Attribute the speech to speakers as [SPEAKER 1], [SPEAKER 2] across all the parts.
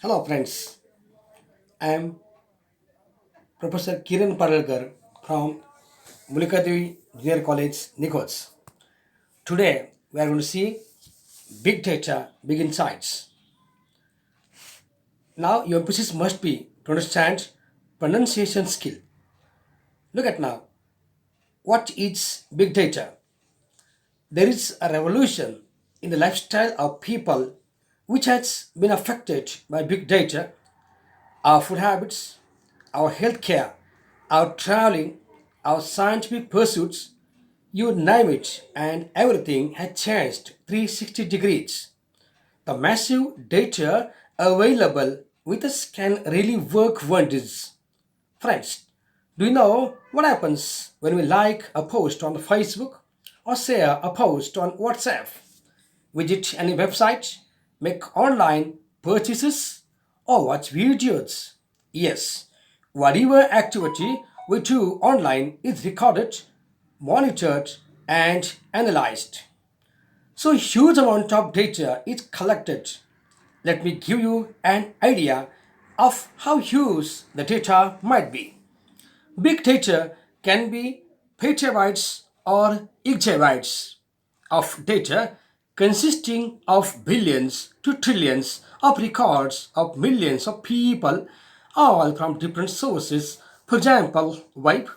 [SPEAKER 1] Hello, friends. I am Professor Kiran Paralkar from Mulikadevi Junior College, Nichols. Today, we are going to see big data, big insights. Now, your emphasis must be to understand pronunciation skill. Look at now. What is big data? There is a revolution in the lifestyle of people which has been affected by big data. Our food habits, our healthcare, our traveling, our scientific pursuits, you name it, and everything has changed 360 degrees. The massive data available with us can really work wonders. Friends, do you know what happens when we like a post on Facebook or share a post on WhatsApp? Visit any website, make online purchases, or watch videos. Yes, whatever activity we do online is recorded, monitored, and analyzed. So, huge amount of data is collected. Let me give you an idea of how huge the data might be. Big data can be petabytes or exabytes of data consisting of billions to trillions of records of millions of people, all from different sources. For example, web,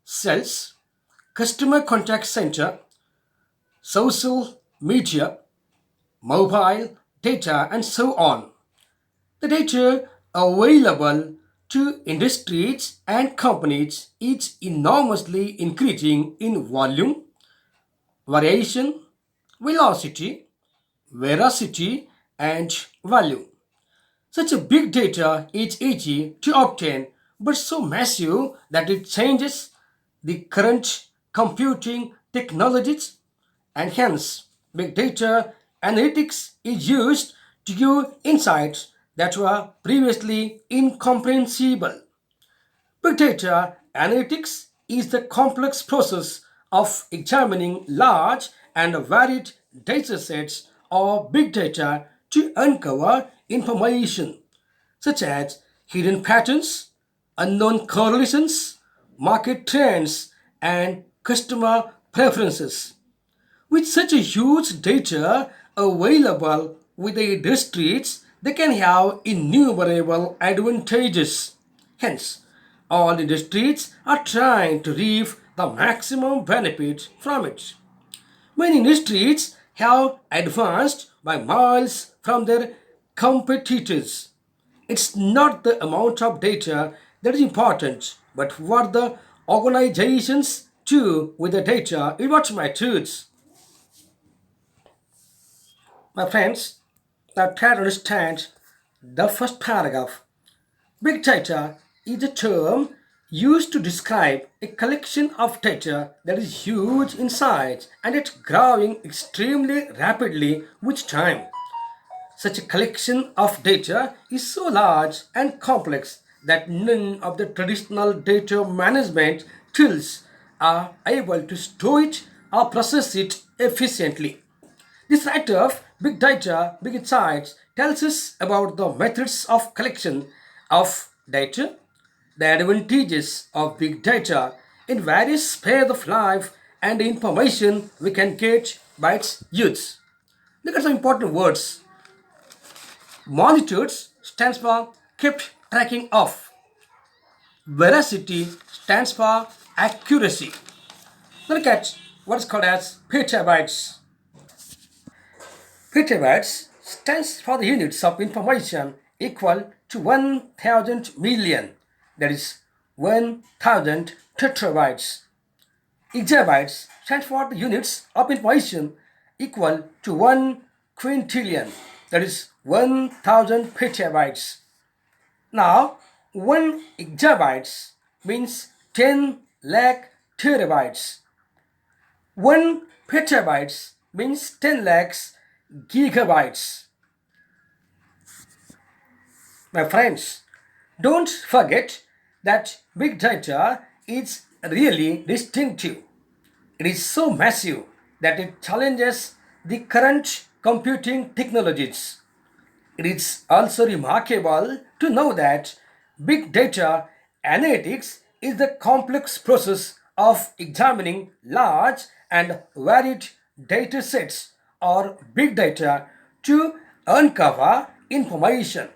[SPEAKER 1] sales, customer contact center, social media, mobile data, and so on. The data available to industries and companies is enormously increasing in volume, variation, velocity, veracity, and value. Such a big data is easy to obtain but so massive that it changes the current computing technologies, and hence big data analytics is used to give insights that were previously incomprehensible. Big data analytics is the complex process of examining large and varied datasets or big data to uncover information such as hidden patterns, unknown correlations, market trends, and customer preferences. With such a huge data available with the industries, they can have innumerable advantages. Hence, all industries are trying to reap the maximum benefit from it. Many industries have advanced by miles from their competitors. It's not the amount of data that is important, but what the organizations do with the data is what matters. My friends, now try to understand the first paragraph. Big data is a term used to describe a collection of data that is huge in size and it's growing extremely rapidly with time. Such a collection of data is so large and complex that none of the traditional data management tools are able to store it or process it efficiently. This writer of Big Data, Big Insights tells us about the methods of collection of data, the advantages of big data in various spheres of life, and the information we can get by its use. Look at some important words. Monitors stands for kept tracking of. Veracity stands for accuracy. Look at what is called as petabytes. Petabytes stands for the units of information equal to 1000 million, that is 1000 tetrabytes. Exabytes stands for the units of information equal to 1 quintillion, that is 1000 petabytes. Now, 1 exabytes means 10 lakh terabytes. 1 petabytes means 10 lakhs gigabytes. My friends, don't forget that big data is really distinctive. It is so massive that it challenges the current computing technologies. It is also remarkable to know that big data analytics is the complex process of examining large and varied data sets or big data to uncover information.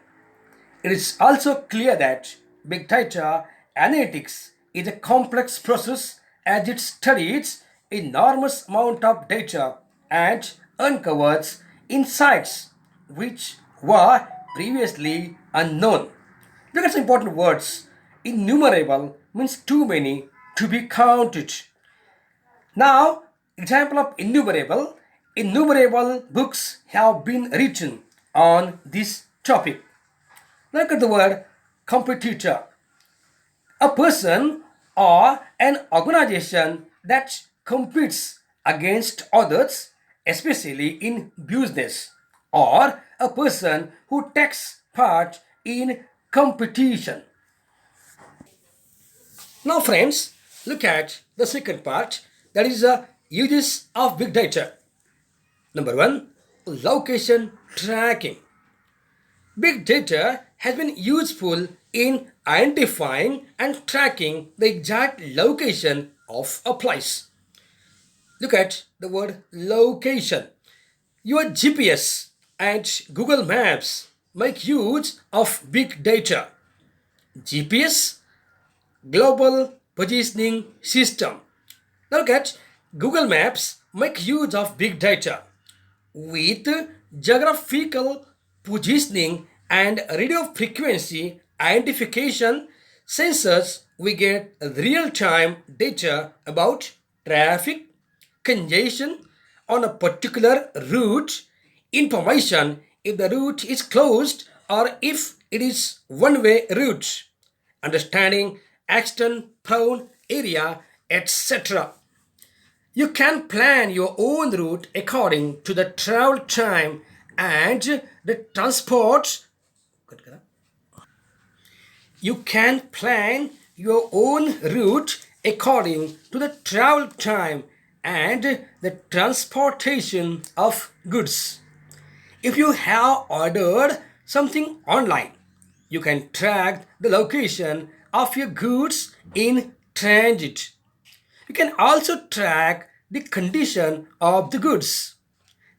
[SPEAKER 1] It is also clear that big data analytics is a complex process as it studies enormous amount of data and uncovers insights which were previously unknown. Look at some important words. Innumerable means too many to be counted. Now, example of innumerable. Innumerable books have been written on this topic. Look at the word competitor. A person or an organization that competes against others, especially in business, or a person who takes part in competition. Now, friends, look at the second part, that is the uses of big data. Number one, location tracking. Big data has been useful in identifying and tracking the exact location of a place. Look at the word location. Your GPS and Google Maps make use of big data. GPS, Global Positioning System. Now look at Google Maps make use of big data. With geographical positioning and radio frequency identification sensors, we get real-time data about traffic, congestion on a particular route, information if the route is closed or if it is one-way route, understanding accident prone area, etc. You can plan your own route according to the travel time and the transport. You can plan your own route according to the travel time and the transportation of goods. If you have ordered something online, you can track the location of your goods in transit. You can also track the condition of the goods.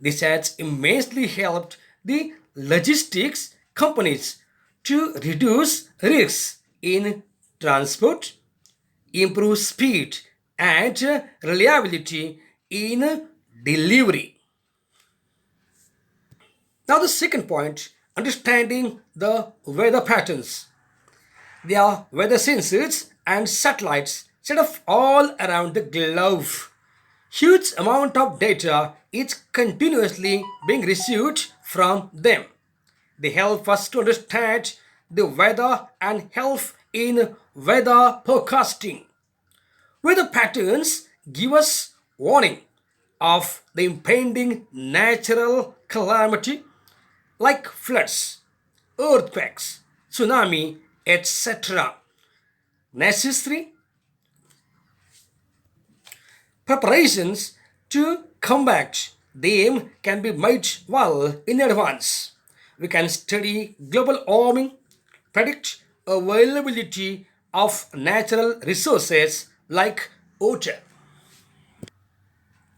[SPEAKER 1] This has immensely helped the logistics companies to reduce risks in transport, improve speed and reliability in delivery. Now, the second point, understanding the weather patterns. There are weather sensors and satellites set up all around the globe. Huge amount of data is continuously being received from them. They help us to understand the weather and help in weather forecasting. Weather patterns give us warning of the impending natural calamity like floods, earthquakes, tsunami, etc. Necessary preparations to combat them can be made well in advance. We can study global warming, predict availability of natural resources like water.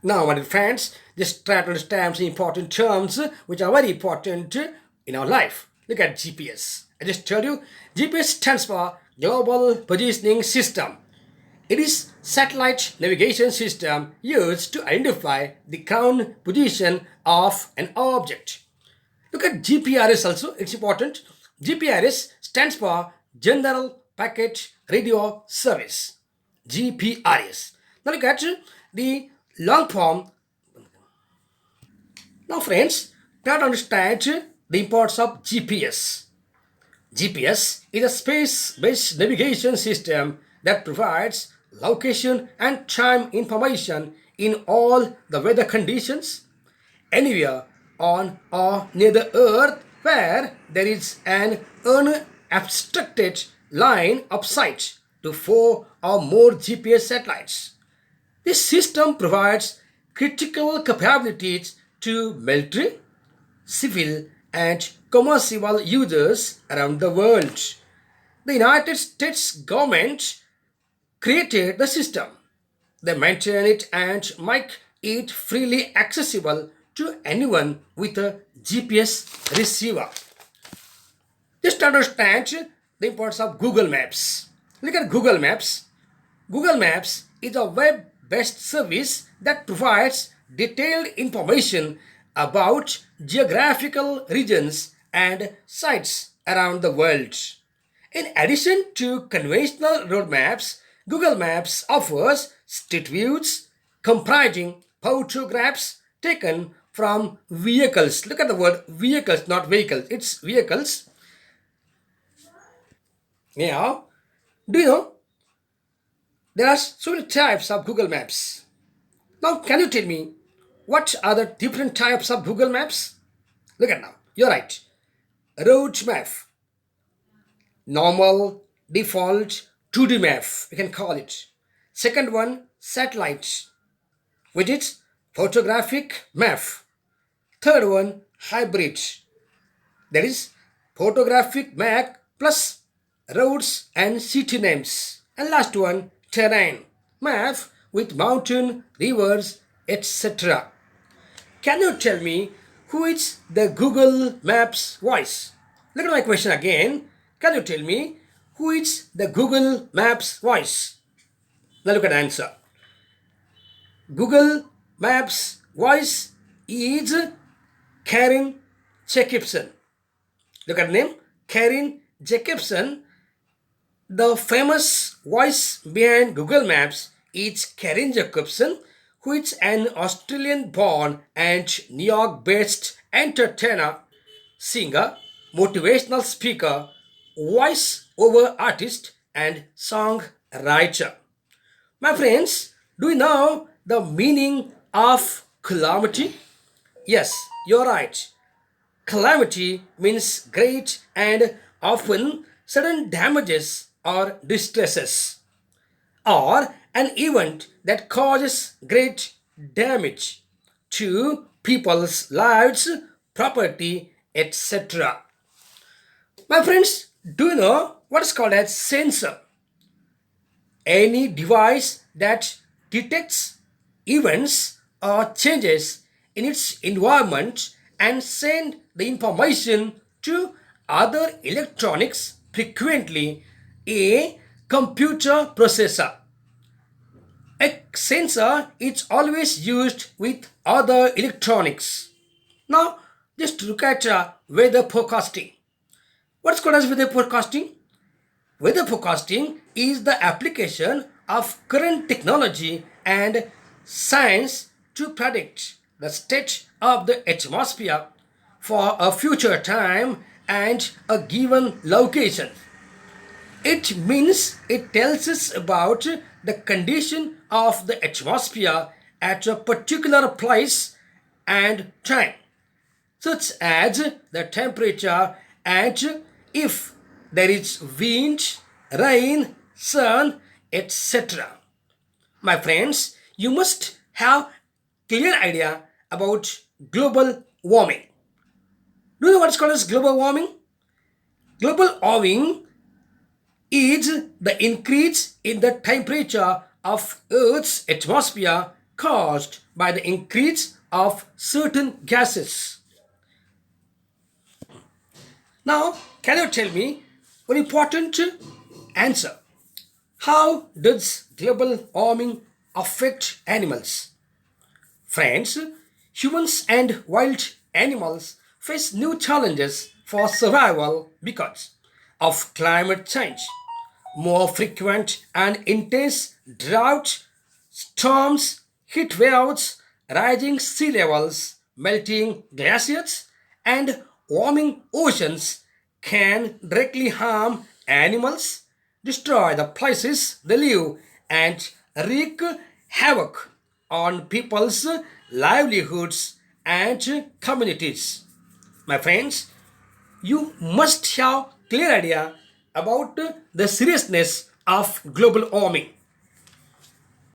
[SPEAKER 1] Now, my dear friends, just try to understand some important terms which are very important in our life. Look at GPS. I just told you, GPS stands for Global Positioning System. It is satellite navigation system used to identify the ground position of an object. Look at GPRS also, it's important. GPRS stands for General Packet Radio Service. GPRS. Now look at the long form. Now friends, try to understand the importance of GPS. GPS is a space-based navigation system that provides location and time information in all the weather conditions anywhere on or near the earth where there is an unobstructed line of sight to 4 or more GPS satellites. This system provides critical capabilities to military, civil and commercial users around the world. The United States government created the system. They maintain it and make it freely accessible to anyone with a GPS receiver. Just understand the importance of Google Maps. Look at Google Maps. Google Maps is a web based service that provides detailed information about geographical regions and sites around the world. In addition to conventional road maps, Google Maps offers street views comprising photographs taken from vehicles. Look at the word vehicles, not vehicles, it's vehicles. Now, do you know there are so many types of Google Maps? Now, can you tell me what are the different types of Google Maps? Look at now. You're right. Road map, normal, default, 2D map, we can call it. Second one, satellite, which is photographic map. Third one, hybrid, that is photographic map plus roads and city names. And last one, terrain map with mountain, rivers, etc. Can you tell me who is the Google Maps voice? Look at my question again. Can you tell me who is the Google Maps voice? Now look at the answer. Google Maps voice is Karen Jacobson. Look at the name, Karen Jacobson. The famous voice behind Google Maps is Karen Jacobson, who is an Australian-born and New York-based entertainer, singer, motivational speaker, voice-over artist, and songwriter. My friends, do you know the meaning of calamity? Yes, you're right. Calamity means great and often sudden damages or distresses, or an event that causes great damage to people's lives, property, etc. My friends, do you know what is called as sensor? Any device that detects events or changes in its environment and send the information to other electronics frequently. A computer processor. A sensor is always used with other electronics. Now, just look at weather forecasting. What's called as weather forecasting? Weather forecasting is the application of current technology and science to predict the state of the atmosphere for a future time and a given location. It means it tells us about the condition of the atmosphere at a particular place and time, such as the temperature and if there is wind, rain, sun, etc. My friends, you must have clear idea about global warming. Do you know what's called as global warming? Global warming is the increase in the temperature of Earth's atmosphere caused by the increase of certain gases. Now, can you tell me one important answer? How does global warming affect animals? Friends, humans and wild animals face new challenges for survival because of climate change. More frequent and intense drought, storms, heat waves, rising sea levels, melting glaciers, and warming oceans can directly harm animals, destroy the places they live, and wreak havoc on people's livelihoods and communities. My friends, you must have clear idea about the seriousness of global warming.